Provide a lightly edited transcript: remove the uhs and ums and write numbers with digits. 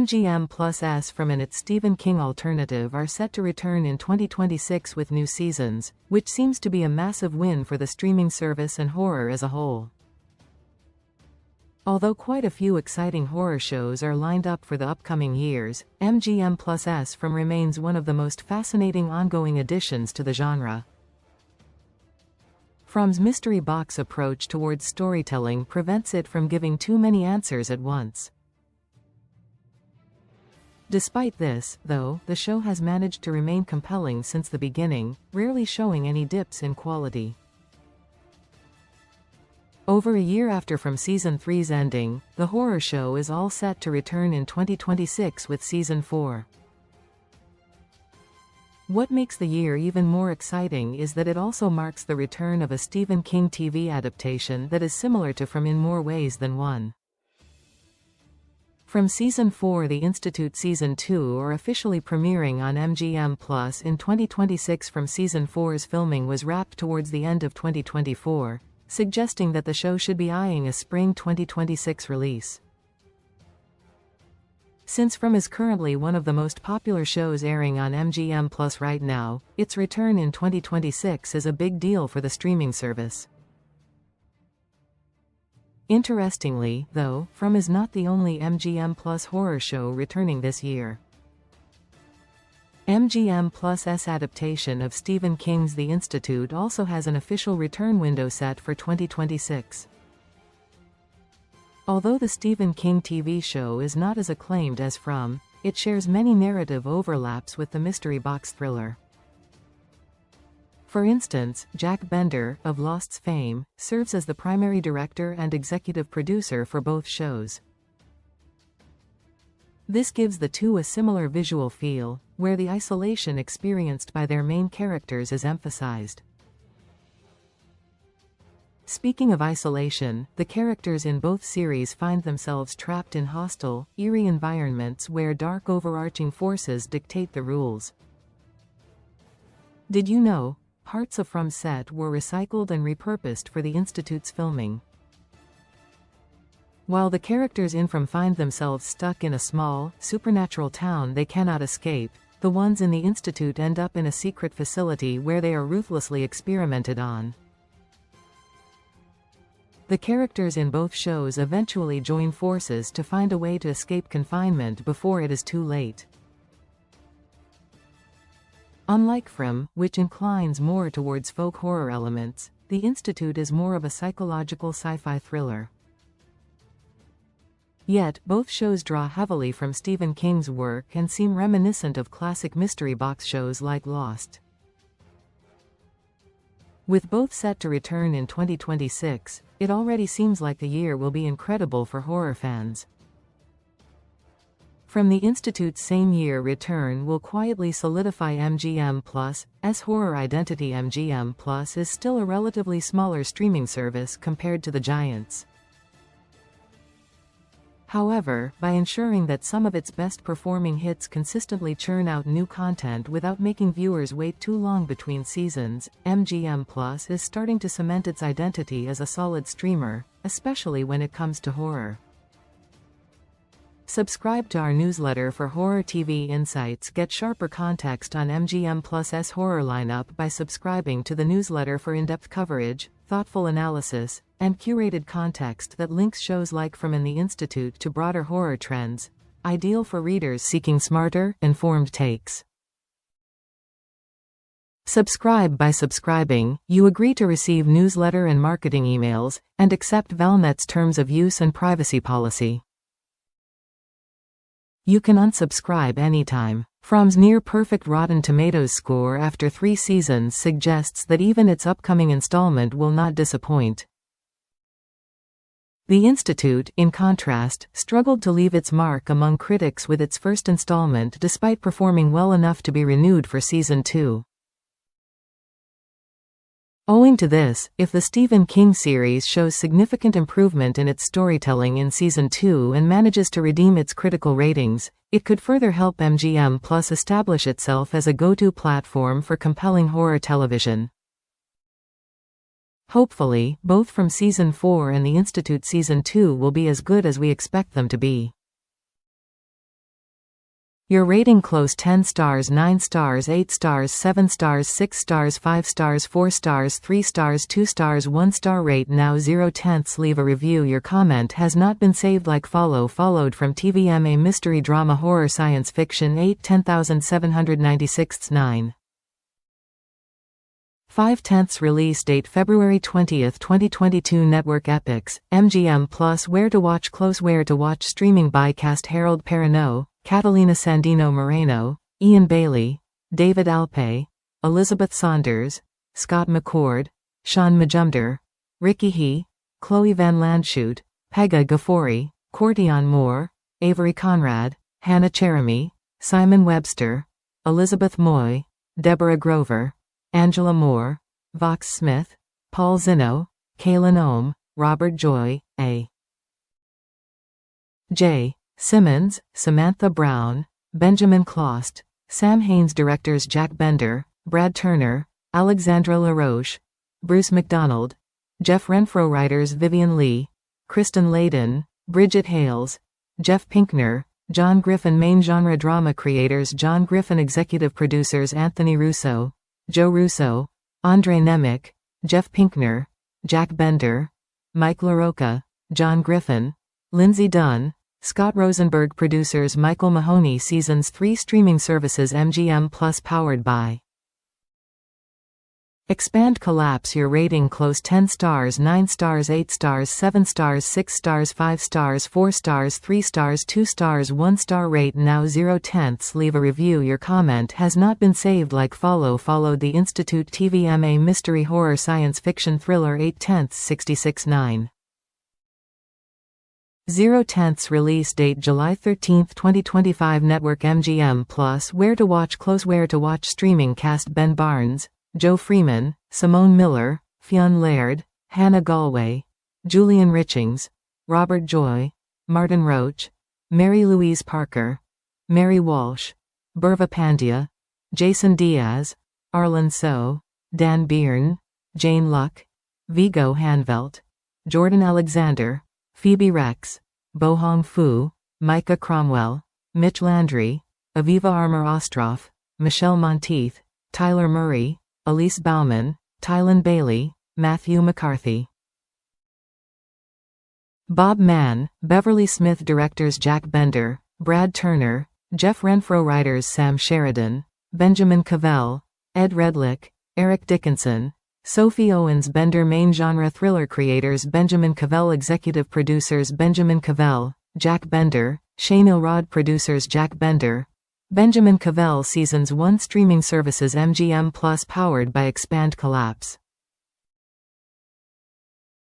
MGM plus S from its Stephen King alternative are set to return in 2026 with new seasons, which seems to be a massive win for the streaming service and horror as a whole. Although quite a few exciting horror shows are lined up for the upcoming years, MGM plus S from remains one of the most fascinating ongoing additions to the genre. From's mystery box approach towards storytelling prevents it from giving too many answers at once. Despite this, though, the show has managed to remain compelling since the beginning, rarely showing any dips in quality. Over a year after From Season 3's ending, the horror show is all set to return in 2026 with Season 4. What makes the year even more exciting is that it also marks the return of a Stephen King TV adaptation that is similar to From in more ways than one. From Season 4 The Institute Season 2 are officially premiering on MGM+ in 2026. From Season 4's filming was wrapped towards the end of 2024, suggesting that the show should be eyeing a spring 2026 release. Since From is currently one of the most popular shows airing on MGM+ right now, its return in 2026 is a big deal for the streaming service. Interestingly, though, From is not the only MGM+ horror show returning this year. MGM+'s adaptation of Stephen King's The Institute also has an official return window set for 2026. Although the Stephen King TV show is not as acclaimed as From, it shares many narrative overlaps with the mystery box thriller. For instance, Jack Bender, of Lost's fame, serves as the primary director and executive producer for both shows. This gives the two a similar visual feel, where the isolation experienced by their main characters is emphasized. Speaking of isolation, the characters in both series find themselves trapped in hostile, eerie environments where dark overarching forces dictate the rules. Did you know? Parts of From set were recycled and repurposed for the Institute's filming. While the characters in From find themselves stuck in a small, supernatural town they cannot escape, the ones in the Institute end up in a secret facility where they are ruthlessly experimented on. The characters in both shows eventually join forces to find a way to escape confinement before it is too late. Unlike From, which inclines more towards folk horror elements, The Institute is more of a psychological sci-fi thriller. Yet, both shows draw heavily from Stephen King's work and seem reminiscent of classic mystery box shows like Lost. With both set to return in 2026, it already seems like the year will be incredible for horror fans. From the Institute's same-year return will quietly solidify MGM+'s horror identity. MGM+ is still a relatively smaller streaming service compared to the giants. However, by ensuring that some of its best-performing hits consistently churn out new content without making viewers wait too long between seasons, MGM+ is starting to cement its identity as a solid streamer, especially when it comes to horror. Subscribe to our newsletter for horror TV insights. Get sharper context on MGM+'s horror lineup by subscribing to the newsletter for in-depth coverage, thoughtful analysis, and curated context that links shows like From and The Institute to broader horror trends, ideal for readers seeking smarter, informed takes. Subscribe. By subscribing, you agree to receive newsletter and marketing emails, and accept Valnet's terms of use and privacy policy. You can unsubscribe anytime. From's near-perfect Rotten Tomatoes score after 3 seasons suggests that even its upcoming installment will not disappoint. The Institute, in contrast, struggled to leave its mark among critics with its first installment despite performing well enough to be renewed for Season 2. Owing to this, if the Stephen King series shows significant improvement in its storytelling in Season 2 and manages to redeem its critical ratings, it could further help MGM+ establish itself as a go-to platform for compelling horror television. Hopefully, both From Season 4 and The Institute Season 2 will be as good as we expect them to be. Your rating: close 10 stars, 9 stars, 8 stars, 7 stars, 6 stars, 5 stars, 4 stars, 3 stars, 2 stars, 1 star. Rate now 0/10. Leave a review. Your comment has not been saved. Like, follow. Followed from TVMA mystery drama horror science fiction 8 10,796 9. 5/10 release date February 20, 2022. Network Epics, MGM Plus. Where to watch: close. Where to watch streaming by cast: Harold Perrineau, Catalina Sandino Moreno, Ian Bailey, David Alpay, Elizabeth Saunders, Scott McCord, Sean Majumder, Ricky He, Chloe Van Landshut, Pegah Ghaffori, Courtion Moore, Avery Conrad, Hannah Cherami, Simon Webster, Elizabeth Moy, Deborah Grover, Angela Moore, Vox Smith, Paul Zino, Kaylin Ohm, Robert Joy, A. J. Simmons, Samantha Brown, Benjamin Clost, Sam Haines. Directors: Jack Bender, Brad Turner, Alexandra LaRoche, Bruce McDonald, Jeff Renfro. Writers: Vivian Lee, Kristen Layden, Bridget Hales, Jeff Pinkner, John Griffin. Main genre: drama. Creators: John Griffin. Executive producers: Anthony Russo, Joe Russo, Andre Nemec, Jeff Pinkner, Jack Bender, Mike LaRocca, John Griffin, Lindsay Dunn, Scott Rosenberg. Producers: Michael Mahoney. Seasons 3. Streaming services: MGM Plus. Powered by Expand Collapse. Your rating: close 10 stars, 9 stars, 8 stars, 7 stars, 6 stars, 5 stars, 4 stars, 3 stars, 2 stars, 1 star. Rate now 0/10. Leave a review. Your comment has not been saved. Like, follow. Followed The Institute. TVMA mystery horror science fiction thriller 8/10 66 9. 0/10 release date July 13, 2025. Network: MGM Plus. Where to watch: close. Where to watch streaming cast: Ben Barnes, Joe Freeman, Simone Miller, Fionn Laird, Hannah Galway, Julian Richings, Robert Joy, Martin Roach, Mary Louise Parker, Mary Walsh, Burva Pandya, Jason Diaz, Arlen So, Dan Byrne, Jane Luck, Viggo Hanvelt, Jordan Alexander, Phoebe Rex, Bohong Fu, Micah Cromwell, Mitch Landry, Aviva Armour Ostroff, Michelle Monteith, Tyler Murray, Elise Bauman, Tylen Bailey, Matthew McCarthy, Bob Mann, Beverly Smith. Directors: Jack Bender, Brad Turner, Jeff Renfro. Writers: Sam Sheridan, Benjamin Cavell, Ed Redlick, Eric Dickinson, Sophie Owens. Bender. Main genre: thriller. Creators: Benjamin Cavell. Executive producers: Benjamin Cavell, Jack Bender, Shane Elrod. Producers: Jack Bender, Benjamin Cavell. Seasons 1. Streaming services: MGM Plus. Powered by Expand Collapse.